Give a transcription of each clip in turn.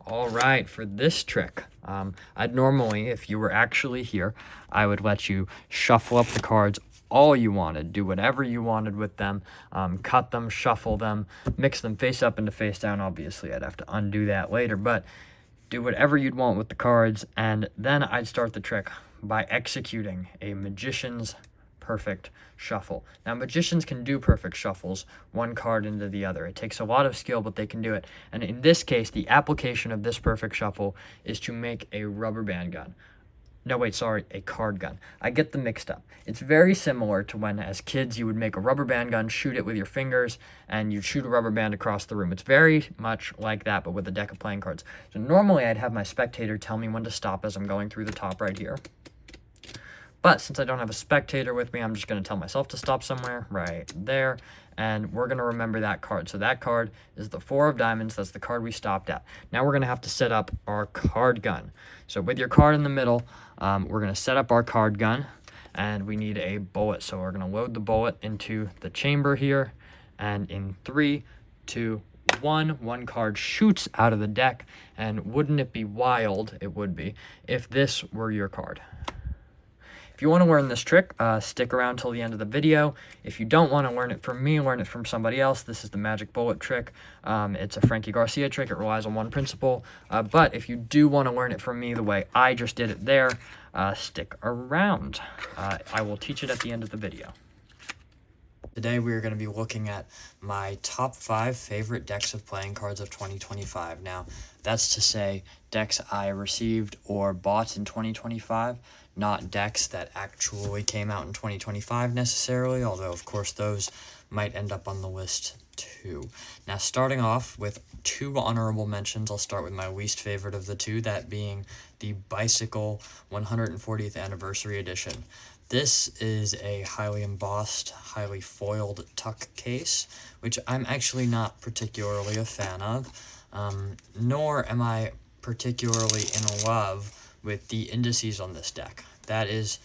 All right, for this trick, I'd normally, if you were actually here, I would let you shuffle up the cards all you wanted, do whatever you wanted with them, cut them, shuffle them, mix them face up into face down. Obviously, I'd have to undo that later, but do whatever you'd want with the cards, and then I'd start the trick by executing a magician's perfect shuffle. Now, magicians can do perfect shuffles, one card into the other. It takes a lot of skill, but they can do it. And in this case, the application of this perfect shuffle is to make a rubber band gun. No, wait, sorry, a card gun. I get them mixed up. It's very similar to when, as kids, you would make a rubber band gun, shoot it with your fingers, and you'd shoot a rubber band across the room. It's very much like that, but with a deck of playing cards. So normally I'd have my spectator tell me when to stop as I'm going through the top right here. But since I don't have a spectator with me, I'm just going to tell myself to stop somewhere right there. And we're going to remember that card. So that card is the 4 of diamonds. That's the card we stopped at. Now we're going to have to set up our card gun. So with your card in the middle, we're going to set up our card gun. And we need a bullet. So we're going to load the bullet into the chamber here. And in 3, 2, 1, one card shoots out of the deck. And wouldn't it be wild, it would be, if this were your card. If you want to learn this trick, stick around till the end of the video. If you don't want to learn it from me, learn it from somebody else. This is the magic bullet trick. It's a Frankie Garcia trick. It relies on one principle. But if you do want to learn it from me the way I just did it there, stick around. I will teach it at the end of the video. Today we are going to be looking at my top 5 favorite decks of playing cards of 2025. Now, that's to say decks I received or bought in 2025, not decks that actually came out in 2025 necessarily, although of course those might end up on the list too. Now, starting off with 2 honorable mentions, I'll start with my least favorite of the 2, that being the Bicycle 140th Anniversary Edition. This is a highly embossed, highly foiled tuck case, which I'm actually not particularly a fan of, nor am I particularly in love with the indices on this deck. That is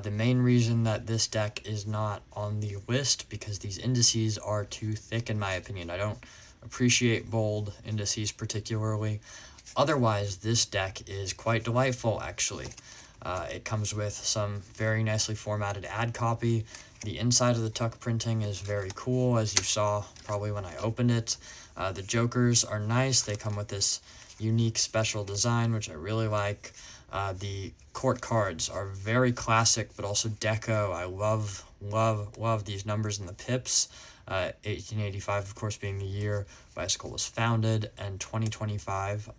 the main reason that this deck is not on the list, because these indices are too thick in my opinion. I don't appreciate bold indices particularly. Otherwise, this deck is quite delightful actually. It comes with some very nicely formatted ad copy. The inside of the tuck printing is very cool, as you saw probably when I opened it. The jokers are nice. They come with this unique special design, which I really like. The court cards are very classic, but also deco. I love these numbers and the pips. 1885, of course, being the year Bicycle was founded, and 2025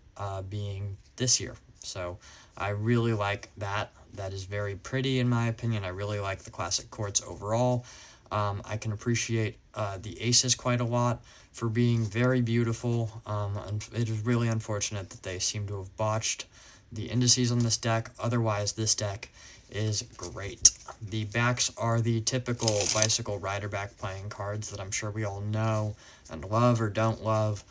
being this year. So I really like that. That is very pretty in my opinion. I really like the classic courts overall. I can appreciate the aces quite a lot for being very beautiful. And it is really unfortunate that they seem to have botched the indices on this deck. Otherwise, this deck is great. The backs are the typical Bicycle rider back playing cards that I'm sure we all know and love or don't love,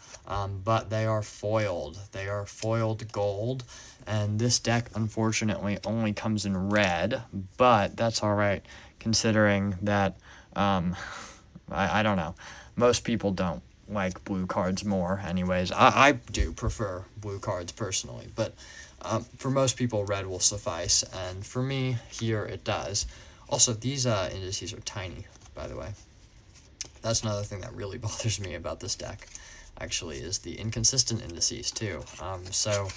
but they are foiled. They are foiled gold, and this deck unfortunately only comes in red, but that's all right considering that I don't know, most people don't like blue cards more anyways. I do prefer blue cards personally, but for most people red will suffice, and for me here it does. Also, these indices are tiny, by the way. That's another thing that really bothers me about this deck, actually, is the inconsistent indices too. So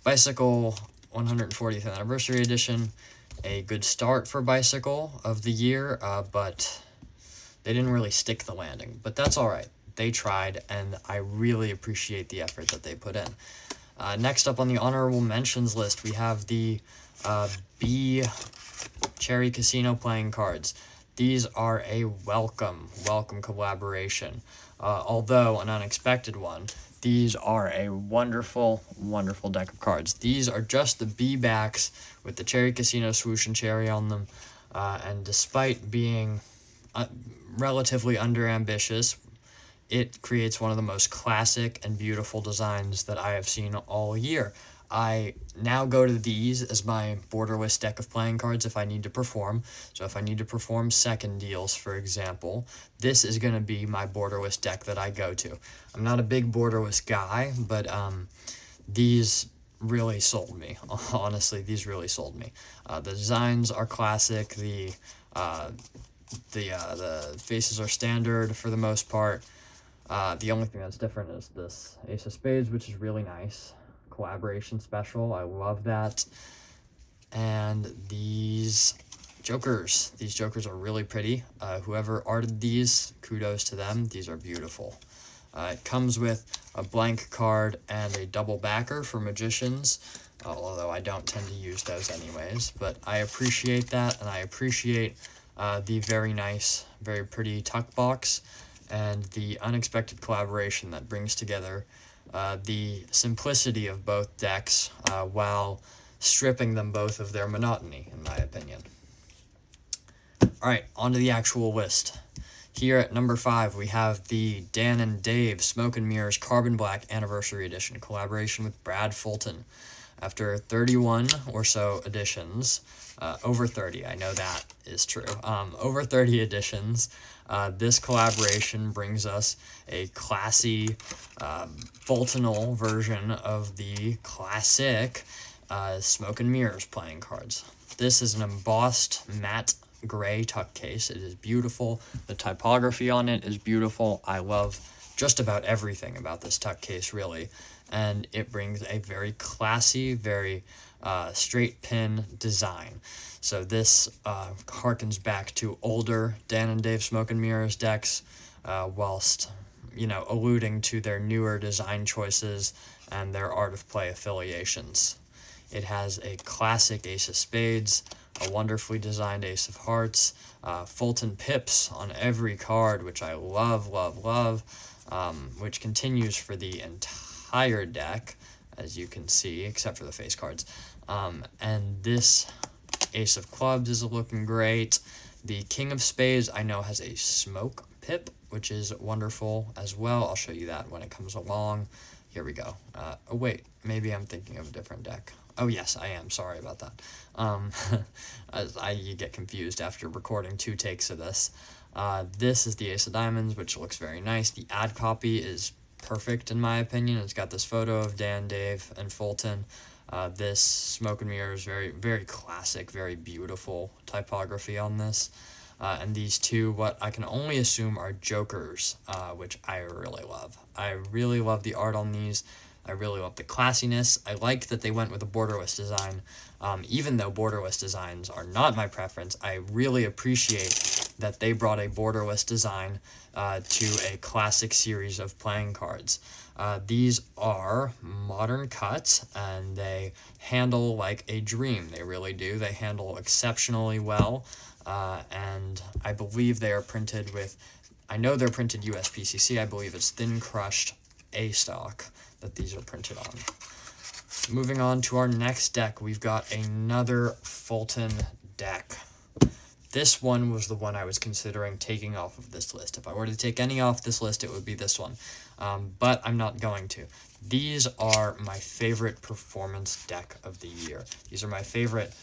Bicycle 140th Anniversary Edition, a good start for Bicycle of the year, but they didn't really stick the landing, but that's all right. They tried, and I really appreciate the effort that they put in. Next up on the honorable mentions list, we have the B Cherry Casino playing cards. These are a welcome collaboration. Although an unexpected one, these are a wonderful deck of cards. These are just the B backs with the Cherry Casino swoosh and cherry on them, and despite being relatively under-ambitious, it creates one of the most classic and beautiful designs that I have seen all year. I now go to these as my borderless deck of playing cards if I need to perform. So if I need to perform second deals, for example, this is going to be my borderless deck that I go to. I'm not a big borderless guy, but these really sold me. Honestly, these really sold me. The designs are classic. The faces are standard for the most part. The only thing that's different is this Ace of Spades, which is really nice. Collaboration special. I love that. And these Jokers. These Jokers are really pretty. Whoever arted these, kudos to them. These are beautiful. It comes with a blank card and a double backer for Magicians, although I don't tend to use those anyways. But I appreciate that, and I appreciate the very nice, very pretty tuck box and the unexpected collaboration that brings together the simplicity of both decks while stripping them both of their monotony, in my opinion. Alright, on to the actual list. Here at number 5, we have the Dan and Dave Smoke and Mirrors Carbon Black Anniversary Edition, collaboration with Brad Fulton. After 31 or so editions, over 30, I know that is true, over 30 editions, this collaboration brings us a classy Fultonal version of the classic Smoke and Mirrors playing cards. This is an embossed matte gray tuck case. It is beautiful. The typography on it is beautiful. I love just about everything about this tuck case, really. And it brings a very classy, very straight pin design. So this harkens back to older Dan and Dave Smoke and Mirrors decks, whilst, alluding to their newer design choices and their Art of Play affiliations. It has a classic Ace of Spades, a wonderfully designed Ace of Hearts, Fulton pips on every card, which I love, which continues for the entire deck, as you can see, except for the face cards. And this Ace of Clubs is looking great. The King of Spades, I know, has a smoke pip, which is wonderful as well. I'll show you that when it comes along. Here we go. Oh, wait, maybe I'm thinking of a different deck. Oh, yes, I am. Sorry about that. You get confused after recording 2 takes of this. This is the Ace of Diamonds, which looks very nice. The ad copy is perfect, in my opinion. It's got this photo of Dan, Dave, and Fulton. This Smoke and Mirrors, very, very classic, very beautiful typography on this. And these two, what I can only assume are Jokers, which I really love. I really love the art on these. I really love the classiness. I like that they went with a borderless design. Even though borderless designs are not my preference, I really appreciate that they brought a borderless design to a classic series of playing cards. These are modern cuts, and they handle like a dream. They really do. They handle exceptionally well, and I believe they are printed with, I know they're printed USPCC. I believe it's thin crushed A stock that these are printed on. Moving on to our next deck, we've got another Fulton deck. This one was the one I was considering taking off of this list. If I were to take any off this list, it would be this one. But I'm not going to. These are my favorite performance deck of the year. These are my favorite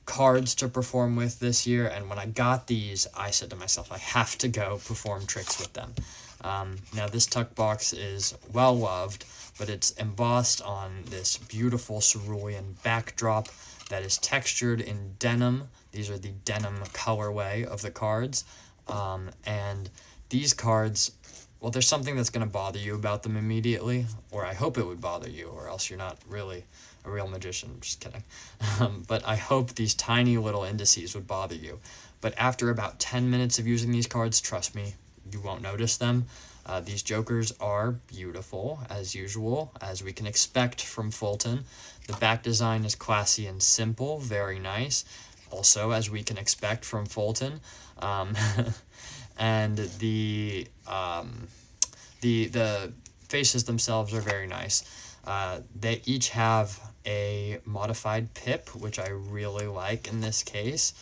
cards to perform with this year, and when I got these, I said to myself, I have to go perform tricks with them. Now, this tuck box is well loved, but it's embossed on this beautiful cerulean backdrop that is textured in denim. These are the denim colorway of the cards, and these cards, well, there's something that's going to bother you about them immediately, or I hope it would bother you, or else you're not really a real magician. Just kidding. But I hope these tiny little indices would bother you. But after about 10 minutes of using these cards, trust me, you won't notice them. These Jokers are beautiful, as usual, as we can expect from Fulton. The back design is classy and simple, very nice, also as we can expect from Fulton. And the faces themselves are very nice. They each have a modified pip, which I really like in this case,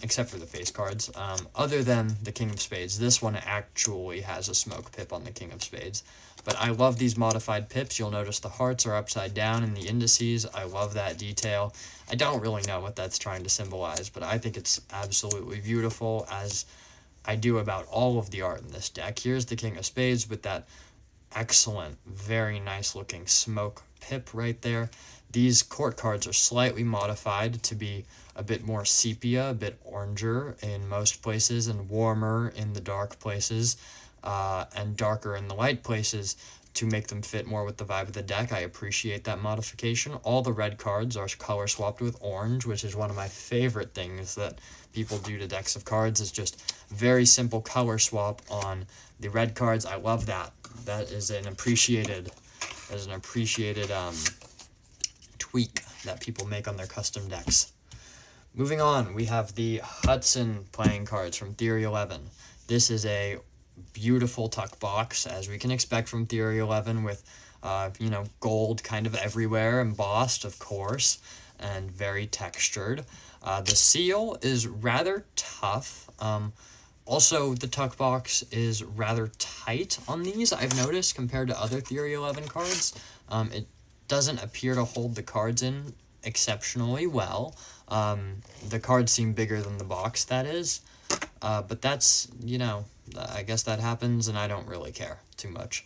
except for the face cards. Other than the King of Spades, this one actually has a smoke pip on the King of Spades. But I love these modified pips. You'll notice the hearts are upside down in the indices. I love that detail. I don't really know what that's trying to symbolize, but I think it's absolutely beautiful, as I do about all of the art in this deck. Here's the King of Spades with that excellent, very nice looking Smoke Pip right there. These court cards are slightly modified to be a bit more sepia, a bit oranger in most places, and warmer in the dark places, and darker in the light places to make them fit more with the vibe of the deck. I appreciate that modification. All the red cards are color swapped with orange, which is one of my favorite things that people do to decks of cards, is just very simple color swap on the red cards. I love that. That is an appreciated tweak that people make on their custom decks. Moving on, we have the Hudson playing cards from Theory 11. This is a beautiful tuck box, as we can expect from Theory 11, with gold kind of everywhere, embossed, of course, and very textured. The seal is rather tough. Also, the tuck box is rather tight on these, I've noticed, compared to other Theory 11 cards. It doesn't appear to hold the cards in exceptionally well. The cards seem bigger than the box, that is. But that's, I guess that happens, and I don't really care too much.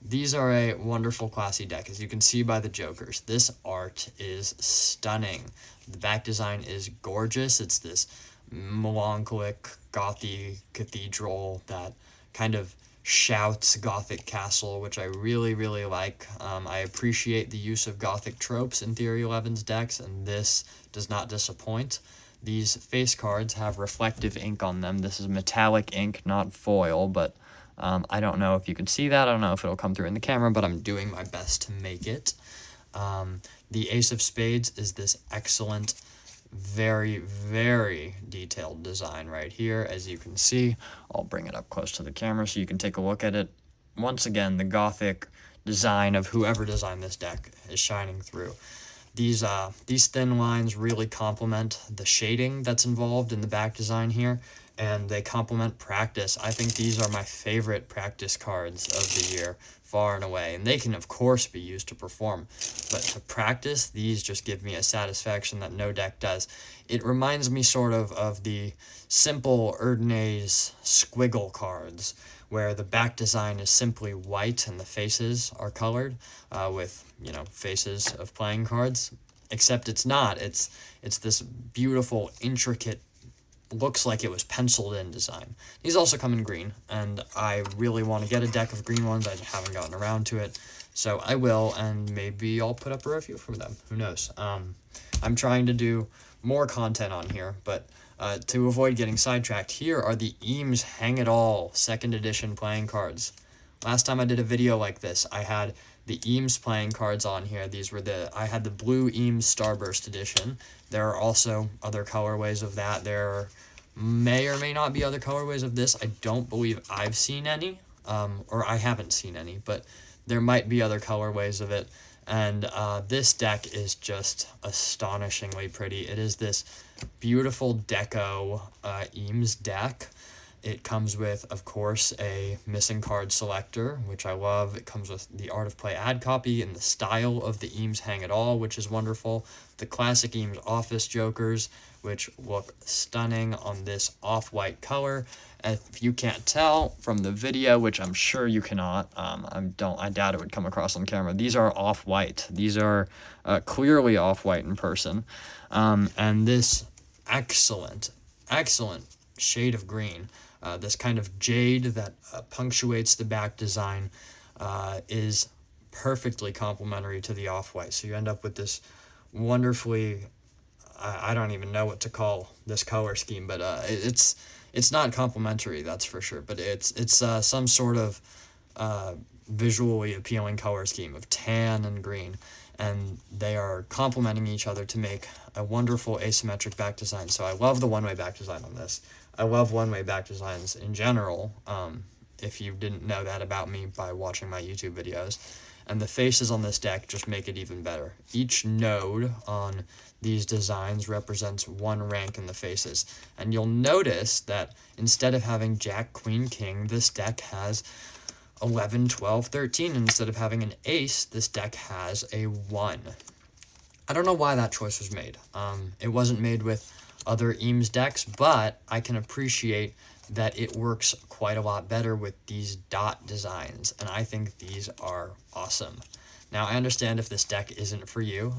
These are a wonderful, classy deck, as you can see by the jokers. This art is stunning. The back design is gorgeous. It's this melancholic, gothy cathedral that kind of shouts Gothic castle, which I really, really like. I appreciate the use of Gothic tropes in Theory 11's decks, and this does not disappoint. These face cards have reflective ink on them. This is metallic ink, not foil, but I don't know if you can see that. I don't know if it'll come through in the camera, but I'm doing my best to make it. The Ace of Spades is this excellent, very, very detailed design right here, as you can see. I'll bring it up close to the camera so you can take a look at it. Once again, the Gothic design of whoever designed this deck is shining through. These thin lines really complement the shading that's involved in the back design here, and they complement practice. I think these are my favorite practice cards of the year, far and away. And they can, of course, be used to perform, but to practice, these just give me a satisfaction that no deck does. It reminds me sort of the simple Erdnase squiggle cards, where the back design is simply white and the faces are colored with, faces of playing cards. Except it's not. It's this beautiful, intricate, looks like it was penciled in design. These also come in green, and I really want to get a deck of green ones. I haven't gotten around to it, so I will, and maybe I'll put up a review for them. Who knows? I'm trying to do more content on here, but to avoid getting sidetracked, here are the Eames Hang It All 2nd edition playing cards. Last time I did a video like this, I had the Eames playing cards on here. I had the blue Eames Starburst edition. There are also other colorways of that. There may or may not be other colorways of this. I don't believe I've seen any, or I haven't seen any, but there might be other colorways of it. And this deck is just astonishingly pretty. It is this beautiful deco Eames deck. It comes with, of course, a missing card selector, which I love. It comes with the Art of Play ad copy and the style of the Eames Hang It All, which is wonderful. The classic Eames Office Jokers, which look stunning on this off-white color. If you can't tell from the video, which I'm sure you cannot, I doubt it would come across on camera. These are off-white. These are clearly off-white in person. And this excellent shade of green, this kind of jade that punctuates the back design, is perfectly complementary to the off-white. So you end up with this wonderfully, I don't even know what to call this color scheme, but it's not complementary, that's for sure, but it's some sort of visually appealing color scheme of tan and green, and they are complementing each other to make a wonderful asymmetric back design. So I love the one-way back design on this. I love one-way back designs in general, if you didn't know that about me by watching my YouTube videos. And the faces on this deck just make it even better. Each node on these designs represents one rank in the faces. And you'll notice that instead of having Jack, Queen, King, this deck has 11, 12, 13. And instead of having an ace, this deck has a 1. I don't know why that choice was made. It wasn't made with other Eames decks, but I can appreciate that it works quite a lot better with these dot designs, and I think these are awesome. Now, I understand if this deck isn't for you.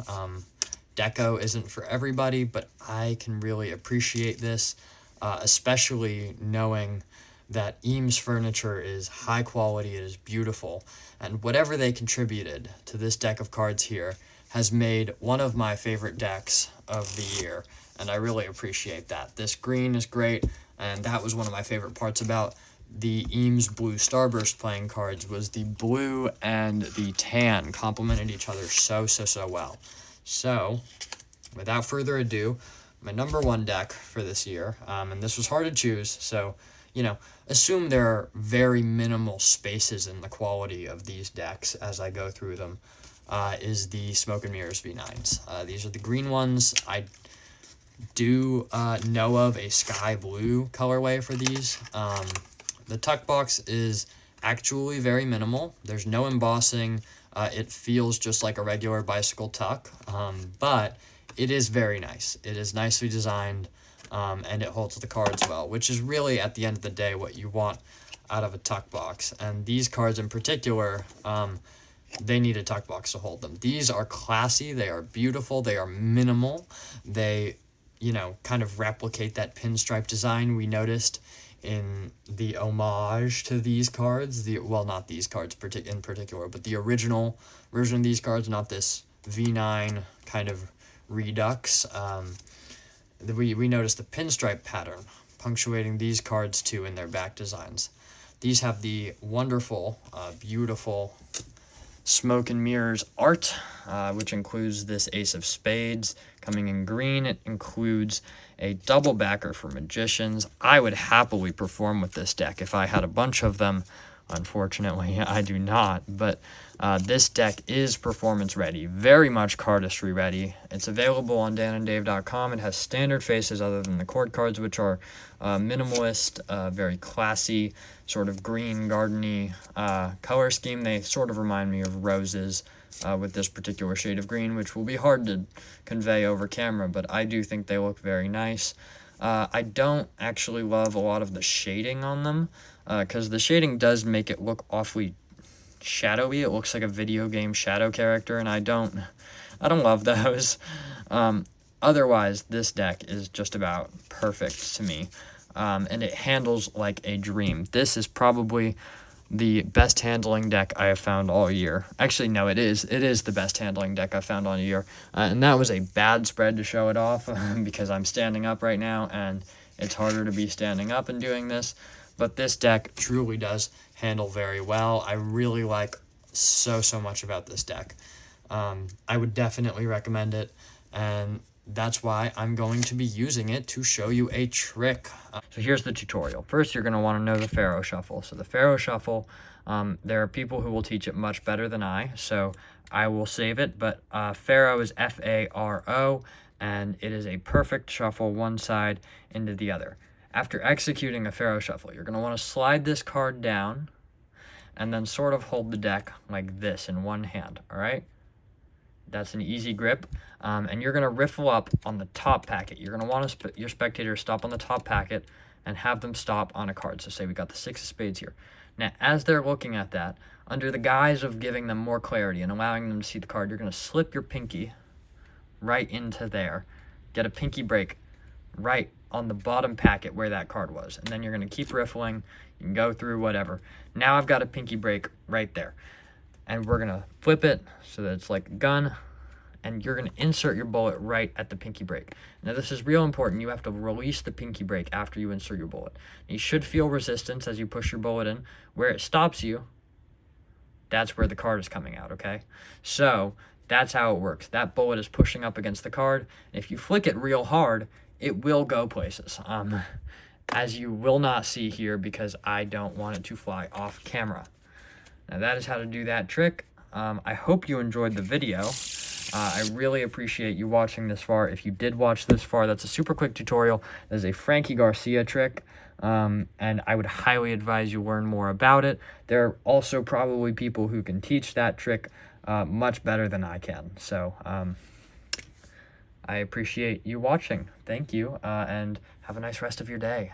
Deco isn't for everybody, but I can really appreciate this, especially knowing that Eames Furniture is high quality, it is beautiful, and whatever they contributed to this deck of cards here has made one of my favorite decks of the year, and I really appreciate that. This green is great, and that was one of my favorite parts about the Eames Blue Starburst playing cards, was the blue and the tan complemented each other so well. So, without further ado, my number one deck for this year, and this was hard to choose, so, you know, assume there are very minimal spaces in the quality of these decks as I go through them, is the Smoke and Mirrors V9s. These are the green ones. I do know of a sky blue colorway for these. The tuck box is actually very minimal. There's no embossing. It feels just like a regular bicycle tuck, but it is very nice. It is nicely designed, and it holds the cards well, which is really, at the end of the day, what you want out of a tuck box. And these cards in particular, they need a tuck box to hold them. These are classy. They are beautiful. They are minimal. They, you know, kind of replicate that pinstripe design we noticed in the homage to these cards. Well, not these cards in particular, but the original version of these cards, not this V9 kind of redux. We noticed the pinstripe pattern punctuating these cards too in their back designs. These have the wonderful, beautiful Smoke and Mirrors art, which includes this Ace of Spades coming in green. It includes a double backer for Magicians. I would happily perform with this deck if I had a bunch of them. Unfortunately, I do not, but this deck is performance ready, very much cardistry ready. It's available on dananddave.com. It has standard faces other than the court cards, which are minimalist, very classy, sort of green, gardeny color scheme. They sort of remind me of roses with this particular shade of green, which will be hard to convey over camera, but I do think they look very nice. I don't actually love a lot of the shading on them, because the shading does make it look awfully shadowy. It looks like a video game shadow character, and I don't love those. Otherwise, this deck is just about perfect to me, and it handles like a dream. This is probably the best handling deck I have found all year. Actually, no, it is the best handling deck I've found all year, and that was a bad spread to show it off because I'm standing up right now, and it's harder to be standing up and doing this. But this deck truly does handle very well. I really like so much about this deck. I would definitely recommend it, and that's why I'm going to be using it to show you a trick. So here's the tutorial. First, you're going to want to know the Pharaoh Shuffle. So the Pharaoh Shuffle, there are people who will teach it much better than I, so I will save it. But Pharaoh is F-A-R-O, and it is a perfect shuffle one side into the other. After executing a Pharaoh Shuffle, you're going to want to slide this card down and then sort of hold the deck like this in one hand, all right? That's an easy grip, and you're going to riffle up on the top packet. You're going to want your spectators stop on the top packet and have them stop on a card. So say we got the Six of Spades here. Now, as they're looking at that, under the guise of giving them more clarity and allowing them to see the card, you're going to slip your pinky right into there, get a pinky break right on the bottom packet where that card was, and then you're going to keep riffling. You can go through whatever. Now I've got a pinky break right there, and we're going to flip it so that it's like a gun, and you're going to insert your bullet right at the pinky break. Now this is real important. You have to release the pinky break after you insert your bullet. You should feel resistance as you push your bullet in. Where it stops you, that's where the card is coming out, okay? So that's how it works. That bullet is pushing up against the card. If you flick it real hard, it will go places, as you will not see here because I don't want it to fly off camera. Now that is how to do that trick. I hope you enjoyed the video. I really appreciate you watching this far. If you did watch this far, that's a super quick tutorial. That is a Frankie Garcia trick, and I would highly advise you learn more about it. There are also probably people who can teach that trick much better than I can. So I appreciate you watching. Thank you, and have a nice rest of your day.